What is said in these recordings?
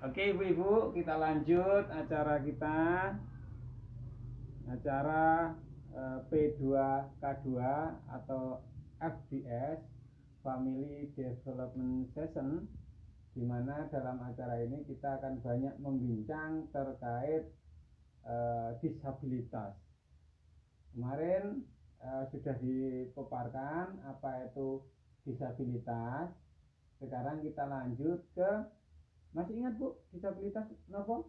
Oke ibu-ibu, kita lanjut acara kita, acara P2K2 atau FDS, Family Development Session, di mana dalam acara ini kita akan banyak membincang terkait disabilitas. Kemarin sudah dipaparkan apa itu disabilitas. Sekarang kita lanjut ke, masih ingat Bu, disabilitas apa?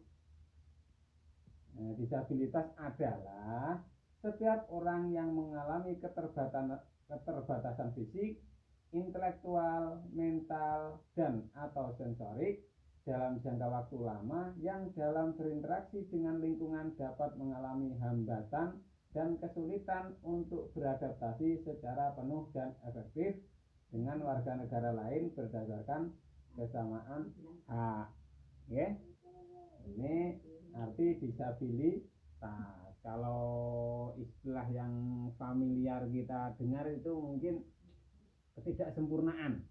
Disabilitas adalah setiap orang yang mengalami keterbatasan fisik, intelektual, mental, dan atau sensorik dalam jangka waktu lama yang dalam berinteraksi dengan lingkungan dapat mengalami hambatan dan kesulitan untuk beradaptasi secara penuh dan efektif dengan warga negara lain berdasarkan kesamaan hak. Ya, ini arti disabilitas. Kalau istilah yang familiar kita dengar itu mungkin ketidaksempurnaan.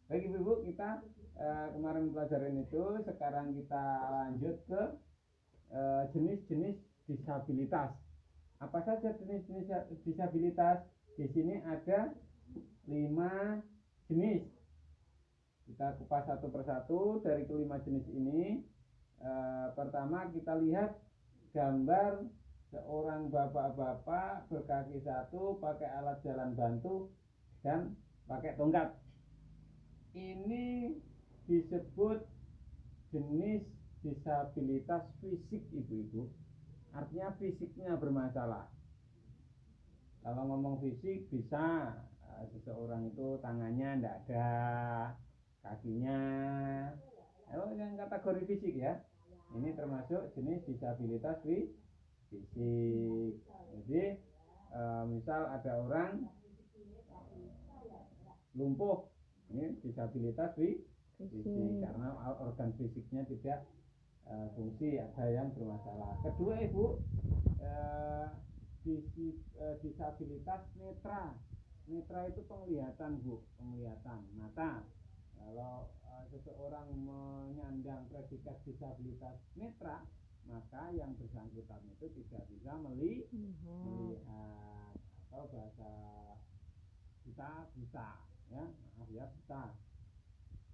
Baik ibu-ibu, kita kemarin pelajaran itu, sekarang kita lanjut ke jenis-jenis disabilitas. Apa saja jenis-jenis disabilitas? Di sini ada 5 jenis. Kita kupas satu persatu dari kelima jenis ini. Pertama kita lihat gambar seorang bapak-bapak berkaki satu, pakai alat jalan bantu dan pakai tongkat. Ini disebut jenis disabilitas fisik ibu-ibu. Artinya fisiknya bermasalah. Kalau ngomong fisik bisa seseorang itu tangannya tidak ada, kakinya, yang kategori fisik ya. Ini termasuk jenis disabilitas fisik. Jadi misal ada orang lumpuh, ini disabilitas fisik karena organ fisiknya tidak fungsi, ada yang bermasalah. Kedua ibu, disabilitas netra. Netra itu penglihatan Bu, penglihatan mata. Kalau seseorang menyandang predikat disabilitas netra, maka yang bersangkutan itu tidak bisa melihat, atau bahasa kita buta, ya, maaf ya, buta.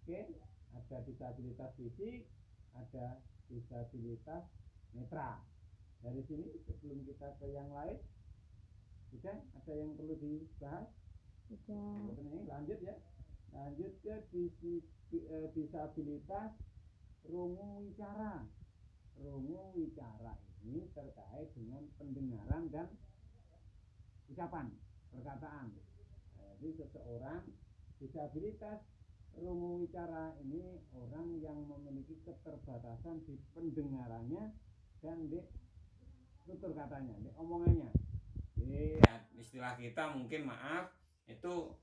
Oke, ada disabilitas fisik, ada disabilitas netra. Dari sini sebelum kita ke yang lain, sudah ada yang perlu dibahas? Sudah. Lanjut ya. Lanjut ke disabilitas rungu wicara. Rungu wicara ini terkait dengan pendengaran dan ucapan, perkataan. Jadi seseorang disabilitas rungu wicara ini orang yang memiliki keterbatasan di pendengarannya dan di tutur katanya, di omongannya. Ya, istilah kita mungkin maaf itu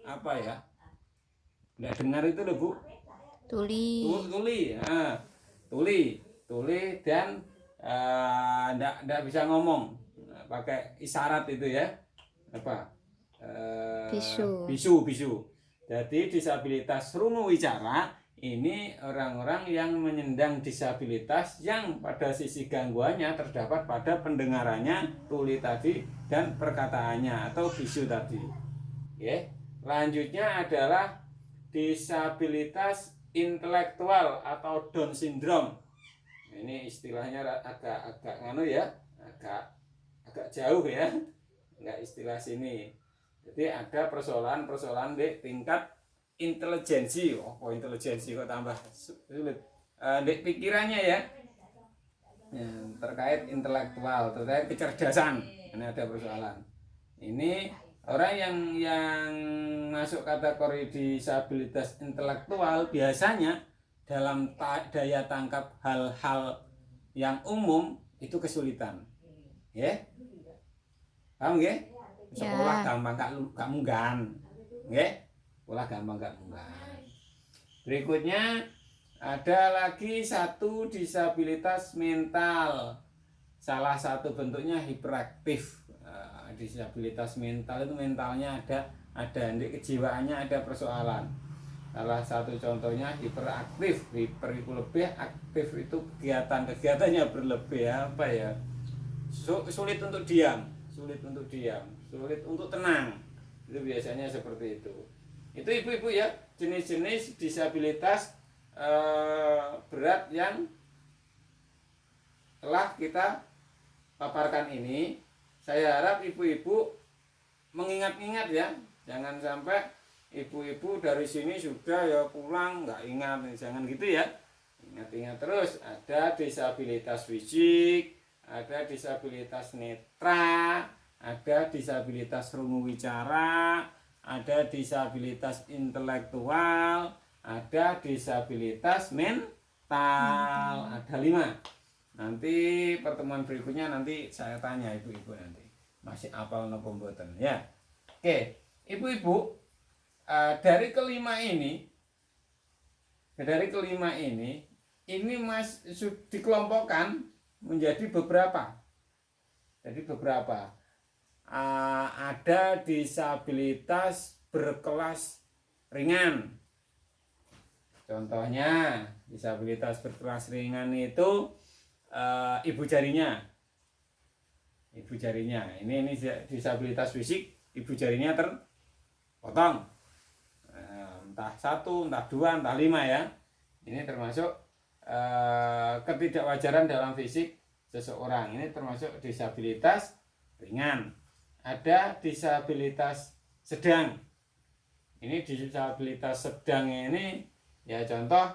apa ya, nggak dengar itu loh Bu, tuli dan nggak bisa ngomong, pakai isyarat itu ya, apa bisu. Jadi disabilitas rungu wicara ini orang-orang yang menyandang disabilitas yang pada sisi gangguannya terdapat pada pendengarannya, tuli tadi, dan perkataannya atau bisu tadi. Ya. Lanjutnya adalah disabilitas intelektual atau Down syndrome. Ini istilahnya agak jauh ya, nggak istilah sini. Jadi ada persoalan di tingkat intelijensi. Intelijensi kok tambah sulit. Di pikirannya ya, terkait intelektual, terkait kecerdasan, ini ada persoalan. Ini orang yang masuk kategori disabilitas intelektual biasanya dalam daya tangkap hal-hal yang umum itu kesulitan. Ya, paham ya? Sekolah gampang gak munggan, ya? Sekolah gampang gak munggan. Berikutnya ada lagi satu disabilitas mental. Salah satu bentuknya hiperaktif. Disabilitas mental itu mentalnya ada kejiwaannya ada persoalan. Salah satu contohnya hiperaktif. Hiper itu lebih, aktif itu kegiatannya berlebih, apa ya? Sulit untuk diam, sulit untuk tenang. Itu biasanya seperti itu. Itu ibu-ibu ya, jenis-jenis disabilitas berat yang telah kita paparkan ini. Saya harap ibu-ibu mengingat-ingat ya, jangan sampai ibu-ibu dari sini sudah ya pulang nggak ingat, jangan gitu ya. Ingat-ingat terus, ada disabilitas fisik, ada disabilitas netra, ada disabilitas rungu wicara, ada disabilitas intelektual, ada disabilitas mental, ada 5. Nanti pertemuan berikutnya nanti saya tanya ibu-ibu nanti masih apal nopo mboten ya. Oke, ibu-ibu, dari kelima ini ini mas dikelompokkan menjadi beberapa. Jadi beberapa. Ada disabilitas berkelas ringan. Contohnya disabilitas berkelas ringan itu ibu jarinya. Ini disabilitas fisik, ibu jarinya terpotong. Entah 1, entah 2, entah 5 ya. Ini termasuk ketidakwajaran dalam fisik seseorang. Ini termasuk disabilitas ringan. Ada disabilitas sedang. Ini disabilitas sedang ini ya contoh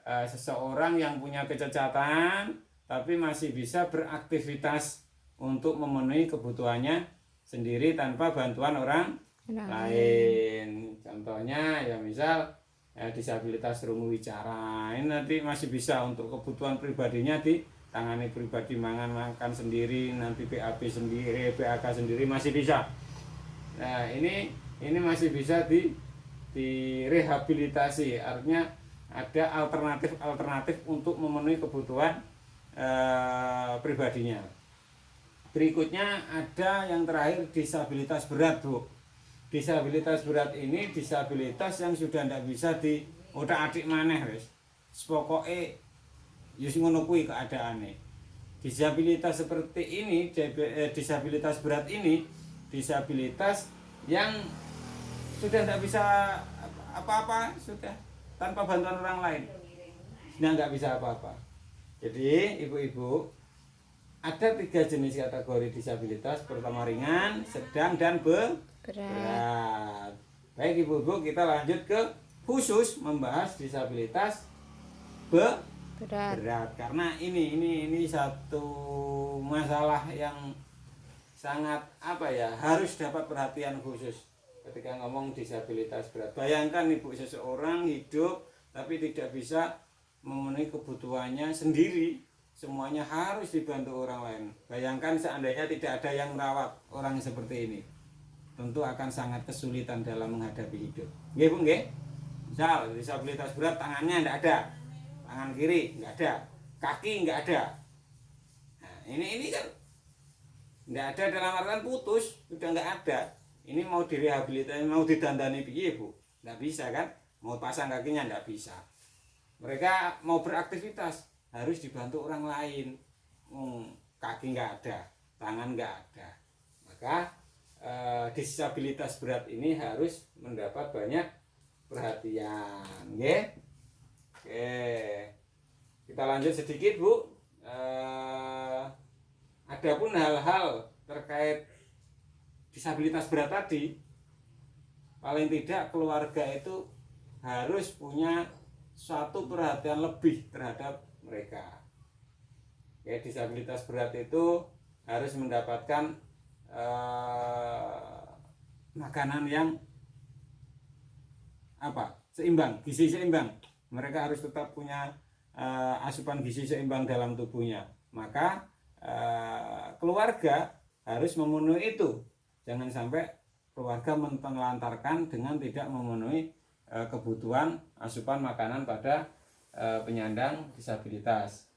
seseorang yang punya kecacatan tapi masih bisa beraktivitas untuk memenuhi kebutuhannya sendiri tanpa bantuan orang lain. Contohnya ya misal disabilitas rungu wicara, ini nanti masih bisa untuk kebutuhan pribadinya ditangani pribadi, makan sendiri, nanti BAB sendiri, BAK sendiri masih bisa. Nah ini masih bisa direhabilitasi, artinya ada alternatif untuk memenuhi kebutuhan pribadinya. Berikutnya ada yang terakhir disabilitas berat, Bu. Disabilitas berat ini disabilitas yang sudah tidak bisa diotak-atik maneh wis. Pokoke wis ngono kuwi keadaane. Disabilitas seperti ini, disabilitas berat ini, disabilitas yang sudah tidak bisa apa-apa, sudah tanpa bantuan orang lain. Nah, nggak bisa apa-apa. Jadi, ibu-ibu, ada 3 jenis kategori disabilitas. Pertama ringan, sedang, dan berat. Baik ibu-ibu, kita lanjut ke khusus membahas disabilitas berat. Karena ini satu masalah yang sangat harus dapat perhatian khusus ketika ngomong disabilitas berat. Bayangkan ibu, seseorang hidup tapi tidak bisa memenuhi kebutuhannya sendiri, semuanya harus dibantu orang lain. Bayangkan seandainya tidak ada yang merawat orang seperti ini, tentu akan sangat kesulitan dalam menghadapi hidup. Nggih Bu, nggih. Misal disabilitas berat, tangannya tidak ada, tangan kiri tidak ada, kaki tidak ada. Nah, ini kan tidak ada dalam artian putus, sudah tidak ada. Ini mau direhabilitasi, mau didandani piye Bu? Tidak bisa kan? Mau pasang kakinya tidak bisa. Mereka mau beraktivitas harus dibantu orang lain. Kaki nggak ada, tangan nggak ada. Maka disabilitas berat ini harus mendapat banyak perhatian. Oke. Kita lanjut sedikit Bu. Adapun hal-hal terkait disabilitas berat tadi, paling tidak keluarga itu harus punya suatu perhatian lebih terhadap mereka. Ya, disabilitas berat itu harus mendapatkan makanan yang seimbang, gizi seimbang. Mereka harus tetap punya asupan gizi seimbang dalam tubuhnya. Maka keluarga harus memenuhi itu. Jangan sampai keluarga menelantarkan dengan tidak memenuhi kebutuhan asupan makanan pada penyandang disabilitas.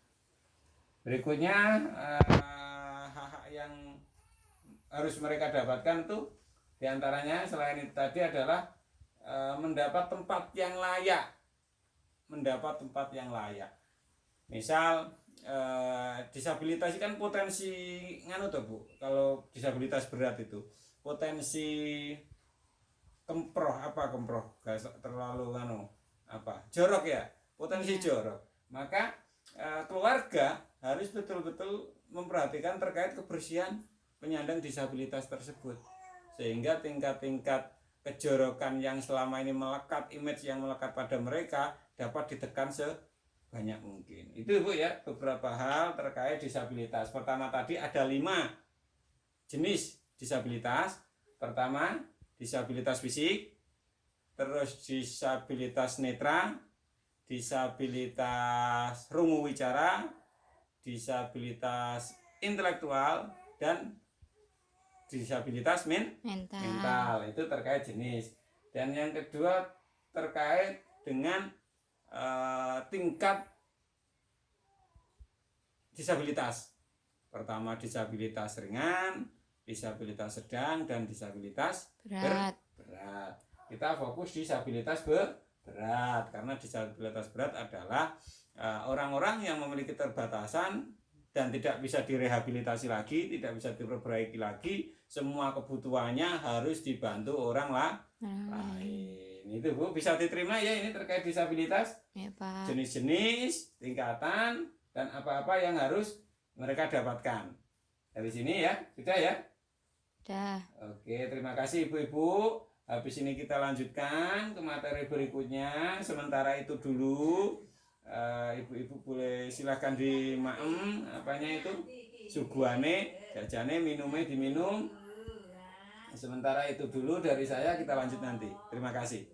Berikutnya hak-hak yang harus mereka dapatkan tuh diantaranya selain itu tadi adalah mendapat tempat yang layak, misal disabilitas kan potensi nganu tuh Bu, kalau disabilitas berat itu potensi kemproh gak terlalu jorok ya, potensi jorok. Maka keluarga harus betul-betul memperhatikan terkait kebersihan penyandang disabilitas tersebut, sehingga tingkat-tingkat kejorokan yang selama ini melekat, image yang melekat pada mereka dapat ditekan sebanyak mungkin. Itu Bu ya, beberapa hal terkait disabilitas. Pertama tadi ada 5 jenis disabilitas. Pertama, disabilitas fisik, terus disabilitas netra, disabilitas rungu wicara, disabilitas intelektual, dan disabilitas mental. Itu terkait jenis. Dan yang kedua terkait dengan tingkat disabilitas. Pertama disabilitas ringan, disabilitas sedang, dan disabilitas berat. Kita fokus disabilitas berat, karena disabilitas berat adalah orang-orang yang memiliki keterbatasan dan tidak bisa direhabilitasi lagi, tidak bisa diperbaiki lagi, semua kebutuhannya harus dibantu orang lain. Itu Bu, bisa diterima ya, ini terkait disabilitas ya, Pak. Jenis-jenis, tingkatan, dan apa-apa yang harus mereka dapatkan. Dari sini ya, sudah ya? Sudah. Oke, terima kasih Ibu-ibu. Habis ini kita lanjutkan ke materi berikutnya. Sementara itu dulu, ibu-ibu boleh silahkan dimaem suguhane, jajane, minumnya diminum. Sementara itu dulu dari saya, kita lanjut nanti. Terima kasih.